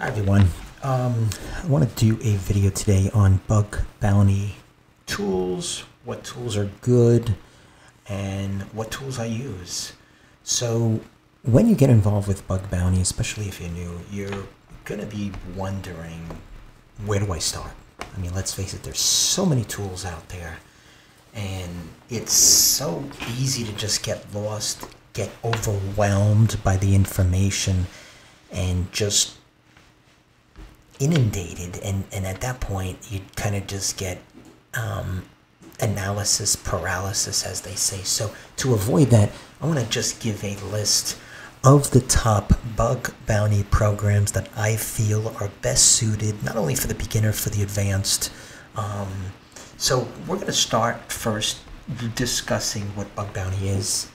Hi everyone. I want to do a video today on bug bounty tools, what tools are good, and what tools I use. So when you get involved with bug bounty, especially if you're new, you're going to be wondering, where do I start? I mean, let's face it, there's so many tools out there, and it's so easy to just get lost, get overwhelmed by the information, and just inundated, and at that point you kind of just get analysis paralysis, as they say. So to avoid that, I want to just give a list of the top bug bounty programs that I feel are best suited not only for the beginner, for the advanced. So we're going to start first discussing what bug bounty is.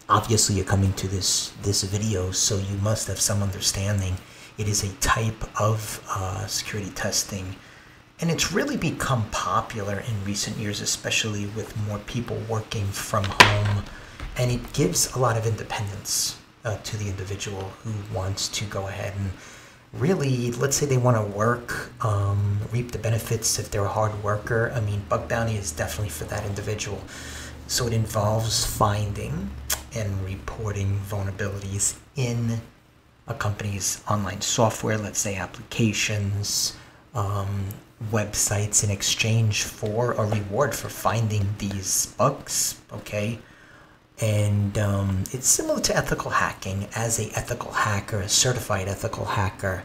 Obviously you're coming to this video, so you must have some understanding. It is a type of security testing, and it's really become popular in recent years, especially with more people working from home, and it gives a lot of independence to the individual who wants to go ahead and really, let's say they want to work, reap the benefits if they're a hard worker. I mean, bug bounty is definitely for that individual. So it involves finding and reporting vulnerabilities in a company's online software, let's say applications, websites, in exchange for a reward for finding these bugs, okay? And it's similar to ethical hacking. As a ethical hacker, a certified ethical hacker,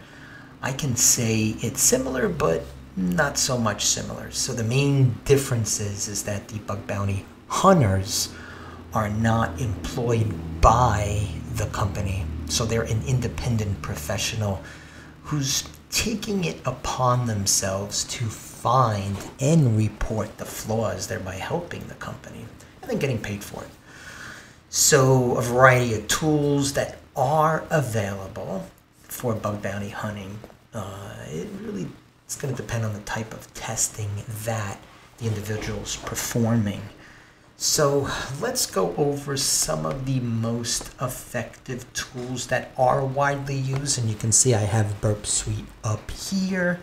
I can say it's similar, but not so much similar. So the main difference is that the bug bounty hunters are not employed by the company. So they're an independent professional who's taking it upon themselves to find and report the flaws, thereby helping the company, and then getting paid for it. So a variety of tools that are available for bug bounty hunting. It's going to depend on the type of testing that the individual's performing. So let's go over some of the most effective tools that are widely used. And you can see I have Burp Suite up here.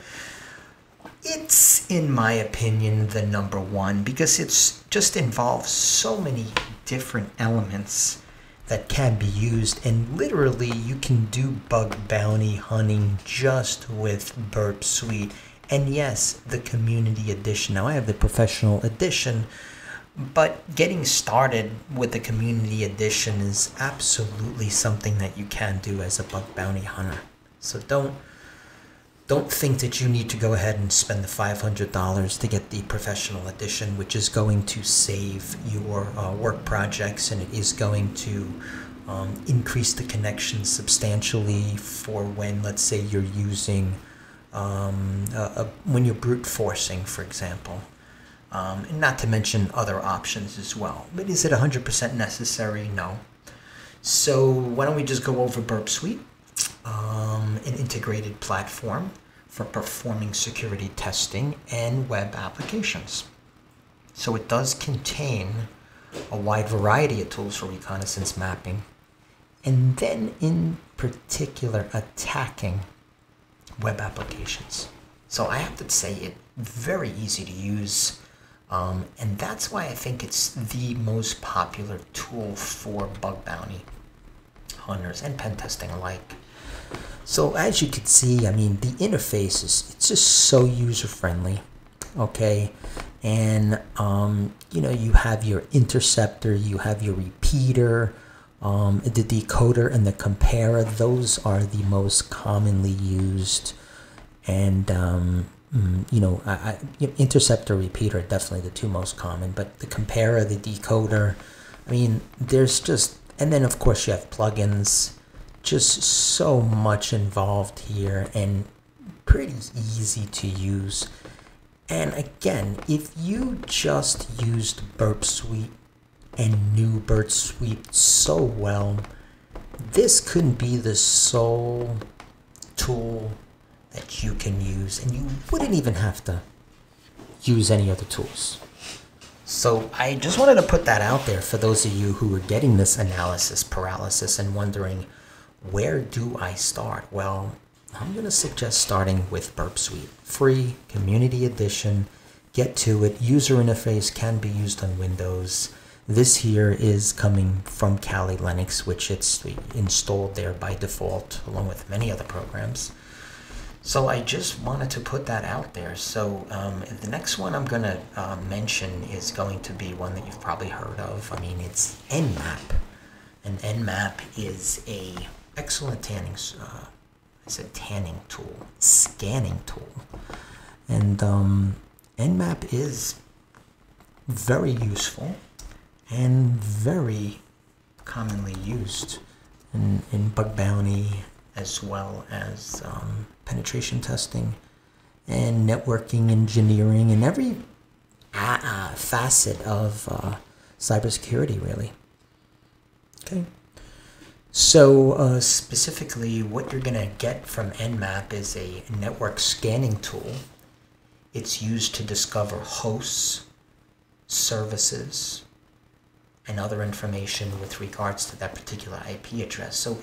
It's, in my opinion, the number one because it's just involves so many different elements that can be used. And literally you can do bug bounty hunting just with Burp Suite. And yes, the community edition. Now I have the professional edition, but getting started with the community edition is absolutely something that you can do as a bug bounty hunter. So don't think that you need to go ahead and spend the $500 to get the professional edition, which is going to save your work projects, and it is going to increase the connection substantially for when, let's say, you're using, when you're brute forcing, for example. And not to mention other options as well. But is it 100% necessary? No. So why don't we just go over Burp Suite, an integrated platform for performing security testing and web applications. So it does contain a wide variety of tools for reconnaissance mapping, and then in particular attacking web applications. So I have to say it's very easy to use. And that's why I think it's the most popular tool for bug bounty hunters and pen testing alike. So as you can see, I mean, the interface it's just so user-friendly, okay? And, you have your interceptor, you have your repeater, the decoder and the comparer. Those are the most commonly used. And, interceptor, repeater are definitely the two most common, but the comparer, the decoder, I mean, there's just, and then of course you have plugins, just so much involved here and pretty easy to use. And again, if you just used Burp Suite and knew Burp Suite so well, this couldn't be the sole tool that you can use, and you wouldn't even have to use any other tools. So I just wanted to put that out there for those of you who are getting this analysis paralysis and wondering, Where do I start? Well, I'm going to suggest starting with Burp Suite. Free, community edition, get to it. User interface can be used on Windows. This here is coming from Kali Linux, which it's installed there by default, along with many other programs. So I just wanted to put that out there. So the next one I'm going to mention is going to be one that you've probably heard of. I mean, it's Nmap. And Nmap is a excellent tanning tool, scanning tool. And Nmap is very useful and very commonly used in bug bounty, as well as penetration testing and networking engineering and every facet of cybersecurity, really. Okay. So specifically, what you're going to get from Nmap is a network scanning tool. It's used to discover hosts, services, and other information with regards to that particular IP address. So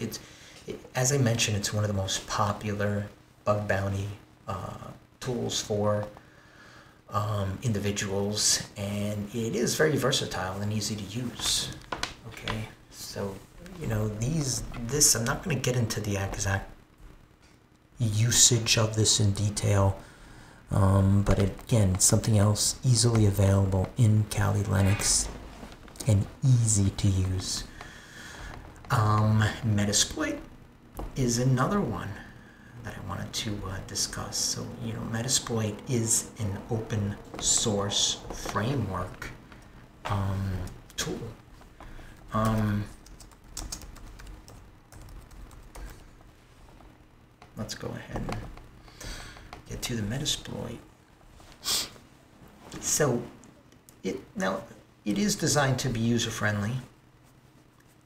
as I mentioned, it's one of the most popular bug bounty tools for individuals, and it is very versatile and easy to use. Okay, so you know I'm not going to get into the exact usage of this in detail, but again, something else easily available in Kali Linux and easy to use. Metasploit is another one that I wanted to discuss. So, you know, Metasploit is an open source framework tool. Let's go ahead and get to the Metasploit. So, it is designed to be user-friendly.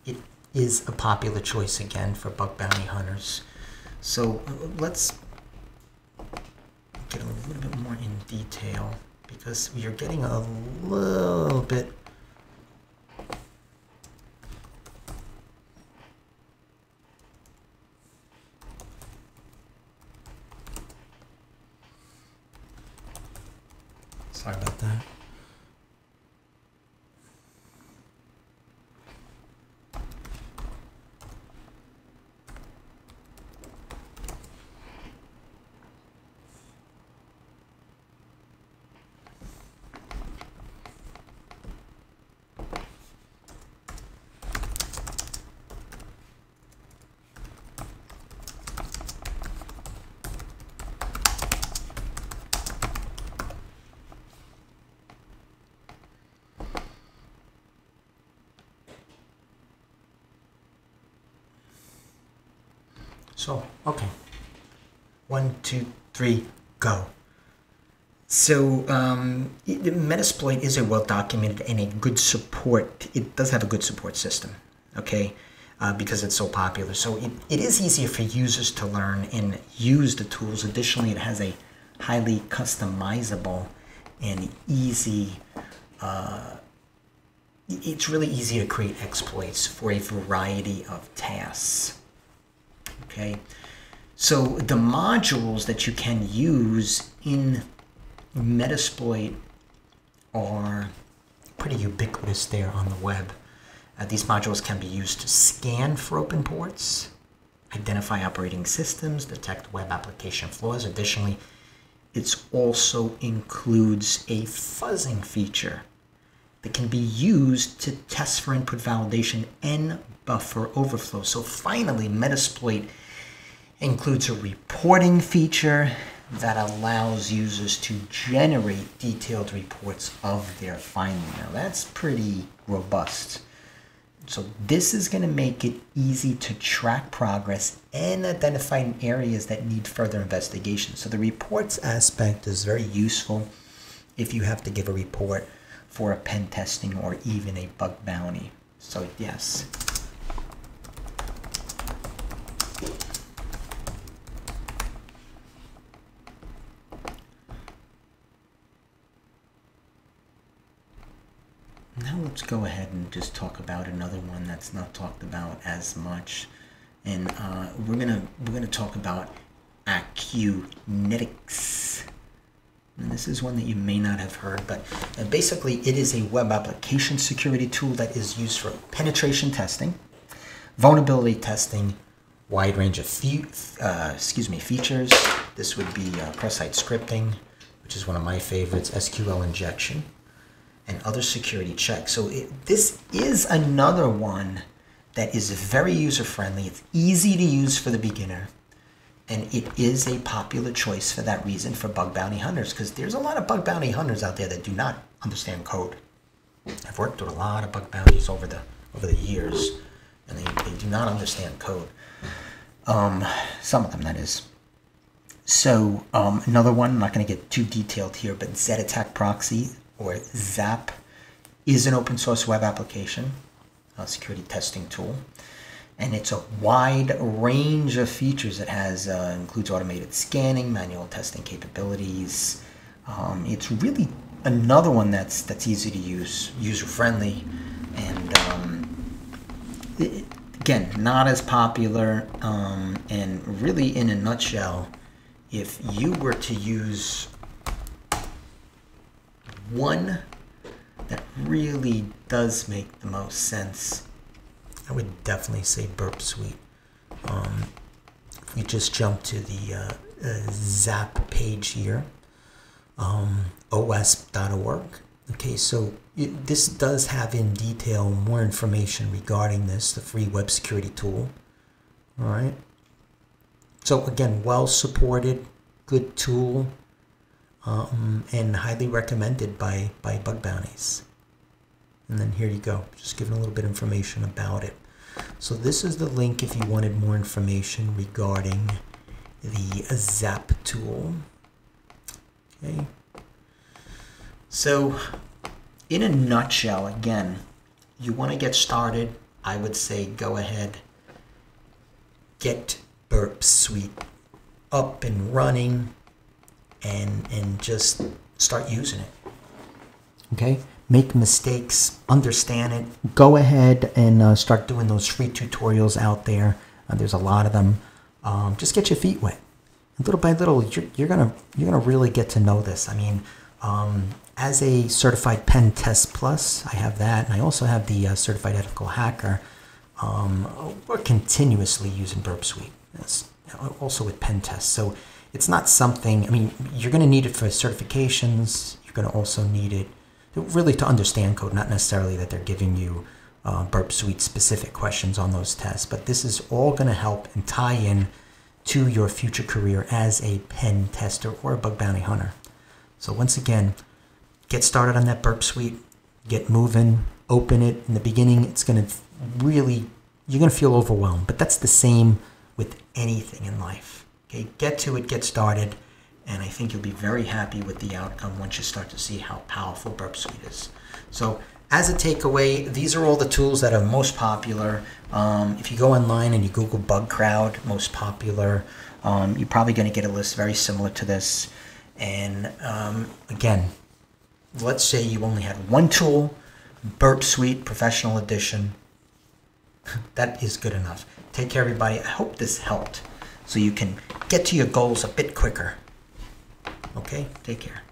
It is a popular choice, again, for bug bounty hunters. So let's get a little bit more in detail, because you're getting a little bit sorry about that. So, okay. 1, 2, 3, go. So, Metasploit is a well-documented and a good support. It does have a good support system, okay, because it's so popular. So it is easier for users to learn and use the tools. Additionally, it has a highly customizable and easy, it's really easy to create exploits for a variety of tasks. Okay, so the modules that you can use in Metasploit are pretty ubiquitous there on the web. These modules can be used to scan for open ports, identify operating systems, detect web application flaws. Additionally, it also includes a fuzzing feature that can be used to test for input validation and buffer overflow. So finally, Metasploit includes a reporting feature that allows users to generate detailed reports of their finding. Now that's pretty robust. So this is going to make it easy to track progress and identify areas that need further investigation. So the reports aspect is very useful if you have to give a report for a pen testing or even a bug bounty. So yes. Now let's go ahead and just talk about another one that's not talked about as much, and we're gonna talk about Acunetics. And this is one that you may not have heard, but basically it is a web application security tool that is used for penetration testing, vulnerability testing, wide range of features. This would be cross-site scripting, which is one of my favorites, SQL injection, and other security checks. So this is another one that is very user-friendly. It's easy to use for the beginner. And it is a popular choice for that reason for bug bounty hunters, because there's a lot of bug bounty hunters out there that do not understand code. I've worked with a lot of bug bounties over the years, and they do not understand code. Some of them, that is. So another one, I'm not going to get too detailed here, but Z-Attack Proxy, or ZAP, is an open source web application, a security testing tool. And it's a wide range of features. It has includes automated scanning, manual testing capabilities. It's really another one that's easy to use, user-friendly, and again, not as popular. And really, in a nutshell, if you were to use one that really does make the most sense, I would definitely say Burp Suite. If we just jump to the ZAP page here, os.org. Okay, so this does have in detail more information regarding this, the free web security tool. All right. So again, well supported, good tool, and highly recommended by bug bounties. And then here you go, just giving a little bit of information about it. So this is the link if you wanted more information regarding the ZAP tool. Okay. So in a nutshell, again, you want to get started, I would say go ahead, get Burp Suite up and running, and just start using it. Okay. Make mistakes, understand it. Go ahead and start doing those free tutorials out there. There's a lot of them. Just get your feet wet. And little by little, you're gonna really get to know this. I mean, as a certified Pen Test Plus, I have that, and I also have the certified ethical hacker. We're continuously using Burp Suite, also with pen tests. So it's not something. I mean, you're gonna need it for certifications. You're gonna also need it really to understand code, not necessarily that they're giving you Burp Suite specific questions on those tests, but this is all going to help and tie in to your future career as a pen tester or a bug bounty hunter. So once again, get started on that Burp Suite, get moving, open it. In the beginning, it's going to really, you're going to feel overwhelmed, but that's the same with anything in life. Okay, get to it, get started. And I think you'll be very happy with the outcome once you start to see how powerful Burp Suite is. So as a takeaway, these are all the tools that are most popular. If you go online and you Google Bug Crowd, most popular, you're probably going to get a list very similar to this. And again, let's say you only had one tool, Burp Suite Professional Edition. That is good enough. Take care, everybody. I hope this helped so you can get to your goals a bit quicker. Okay, take care.